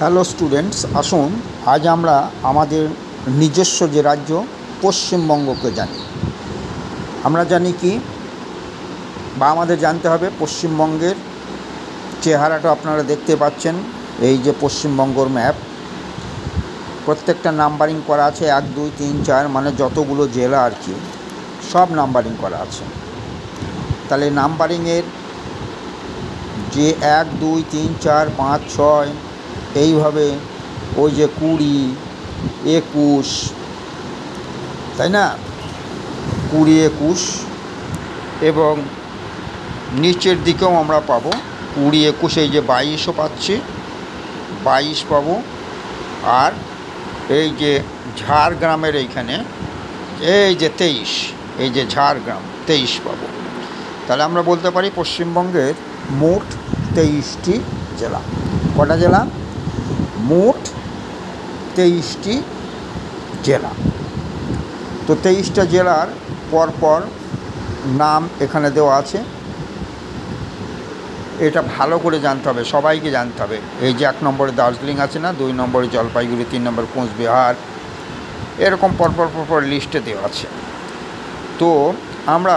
Hello students, আসুন আজ আমরা আমাদের নিজস্ব যে রাজ্য পশ্চিমবঙ্গকে জানি। আমরা জানি কি বা আমাদের জানতে হবে পশ্চিমবঙ্গের চেহারাটা আপনারা দেখতে পাচ্ছেন। এই যে পশ্চিমবঙ্গর ম্যাপ, প্রত্যেকটা নাম্বারিং করা আছে 1 2 3 4, মানে যতগুলো জেলা আর কি সব নাম্বারিং করা আছে। তাহলে নাম্বারিংয়ের যে 1 2 3 4 5 6 এইভাবে ওই যে 20 21, তাই না, 20 21, এবং নিচের দিকেও আমরা পাবো 20 21, এই যে 22ও পাচ্ছি, 22 পাবো। আর এই যে ঝাড়গ্রামের এইখানে এই যে 23, এই যে ঝাড়গ্রাম 23 পাবো। তাহলে আমরা বলতে পারি পশ্চিমবঙ্গের মোট 23টি জেলা। কটা জেলা? মোট 23টি জেলা। তো 23টা জেলার পরপর নাম এখানে দেওয়া আছে। এটা ভালো করে জানতে হবে, সবাইকে জানতে হবে। এই যে 1 নম্বরে দার্জিলিং আছে না, 2 নম্বরে জলপাইগুড়ি, 3 নম্বর কোচবিহার, এরকম পরপর লিস্টে দেওয়া আছে। তো আমরা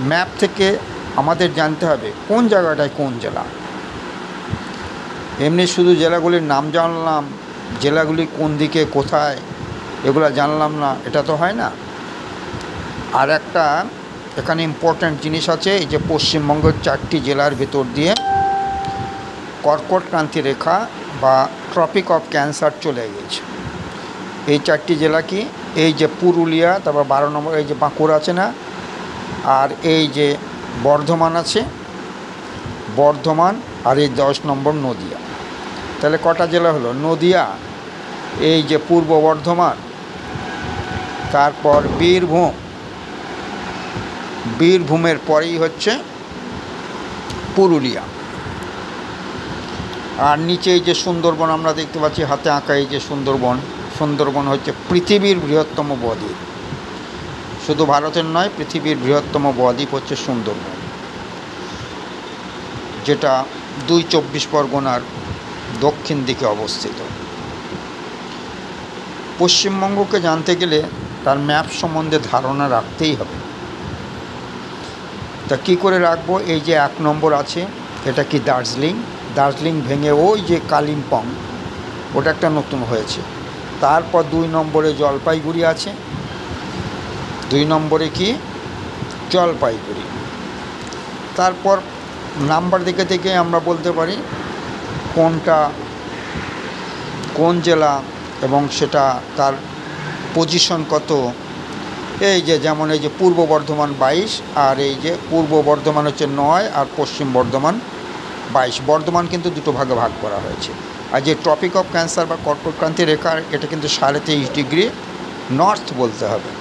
ম্যাপ থেকে আমাদের জানতে হবে কোন জায়গাটায় কোন জেলা। এমনি শুধু জেলাগুলির নাম জানলাম, জেলাগুলি কোন দিকে কোথায় এগুলো জানলাম না, এটা তো হয় না। আর একটা এখানে ইম্পর্ট্যান্ট জিনিস আছে, এই যে পশ্চিমবঙ্গের 4টি জেলার ভেতর দিয়ে কর্কট ক্রান্তি রেখা বা ট্রপিক অফ ক্যান্সার চলে গেছে। এই 4টি জেলা কি? এই যে পুরুলিয়া, তারপর 12 নম্বর এই যে বাঁকুড়া আছে না, আর এই যে বর্ধমান আছে, বর্ধমান, আর এই 10 নম্বর নদিয়া। তাহলে কটা জেলা হলো? নদিয়া, এই যে পূর্ব বর্ধমান, তারপর বীরভূম, বীরভূমের পরেই হচ্ছে পুরুলিয়া, আর নিচে এই যে সুন্দরবন আমরা দেখতে পাচ্ছি হাতে আঁকা, এই যে সুন্দরবন। সুন্দরবন হচ্ছে পৃথিবীর বৃহত্তম বদ্বীপ, শুধু ভারতের নয়, পৃথিবীর বৃহত্তম বদ্বীপ হচ্ছে সুন্দরবন, যেটা 2 24 পরগনার দক্ষিণ দিকে অবস্থিত। পশ্চিমবঙ্গকে জানতে গেলে তার ম্যাপ সম্বন্ধে ধারণা রাখতেই হবে। তা কী করে রাখবো? এই যে 1 নম্বর আছে, এটা কি দার্জিলিং, দার্জিলিং ভেঙে ওই যে কালিম্পং, ওটা একটা নতুন হয়েছে। তারপর 2 নম্বরে জলপাইগুড়ি আছে, 2 নম্বরে কি জলপাইগুড়ি। তারপর নাম্বার দেখে আমরা বলতে পারি কোনটা কোন জেলা এবং সেটা তার পজিশন কত। এই যে যেমন এই যে পূর্ব বর্ধমান 22, আর এই যে পূর্ব বর্ধমান হচ্ছে 9, আর পশ্চিম বর্ধমান 22। বর্ধমান কিন্তু দুটো ভাগে ভাগ করা হয়েছে। আর যে ট্রপিক অফ ক্যান্সার বা কর্কট ক্রান্তি রেখা, এটা কিন্তু 23.5 ডিগ্রি নর্থ বলতে হবে,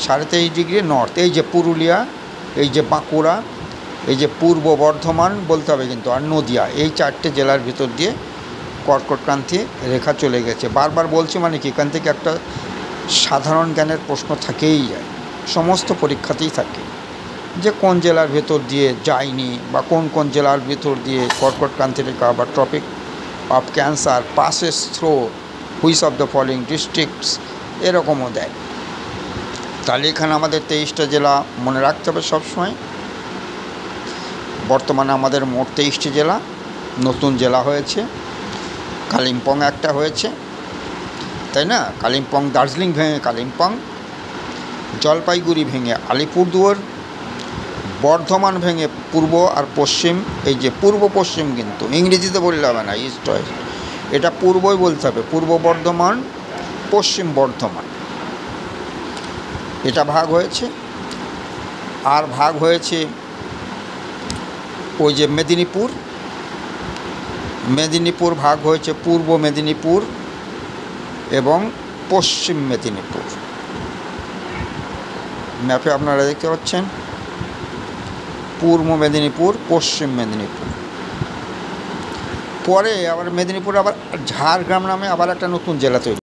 23.5 ডিগ্রি নর্থ। এই যে পুরুলিয়া, এই যে বাঁকুড়া, এই যে পূর্ব বর্ধমান বলতে হবে কিন্তু, আর নদিয়া, এই 4টে জেলার ভিতর দিয়ে কর্কট ক্রান্তি রেখা চলে গেছে। বারবার বলছি মানে কি, এখান থেকে একটা সাধারণ জ্ঞানের প্রশ্ন থেকেই যায়, সমস্ত পরীক্ষাতেই থাকে, যে কোন জেলার ভেতর দিয়ে যায়নি বা কোন জেলার ভেতর দিয়ে কর্কট ক্রান্তি রেখা বা tropic of cancer passes through which of the following districts, এরকমও দেয়। তাহলে এখানে আমাদের 23টা জেলা মনে রাখতে হবে সবসময়। বর্তমানে আমাদের মোট 23টি জেলা, নতুন জেলা হয়েছে, কালিম্পং একটা হয়েছে, তাই না? কালিম্পং, দার্জিলিং ভেঙে কালিম্পং, জলপাইগুড়ি ভেঙে আলিপুরদুয়ার, বর্ধমান ভেঙে পূর্ব আর পশ্চিম, এই যে পূর্ব পশ্চিম, কিন্তু ইংরেজিতে বললে হবে না, ইস্ট ওয়েস্ট, এটা পূর্বই বলতে হবে, পূর্ব বর্ধমান, পশ্চিম বর্ধমান, এটা ভাগ হয়েছে। আর ভাগ হয়েছে ওই যে মেদিনীপুর, মেদিনীপুর ভাগ হয়েছে পূর্ব মেদিনীপুর এবং পশ্চিম মেদিনীপুর। ম্যাপে আপনারা দেখতে পাচ্ছেন পূর্ব মেদিনীপুর, পশ্চিম মেদিনীপুর। পরে আবার মেদিনীপুর আবার ঝাড়গ্রাম নামে আবার একটা নতুন জেলা তৈরি।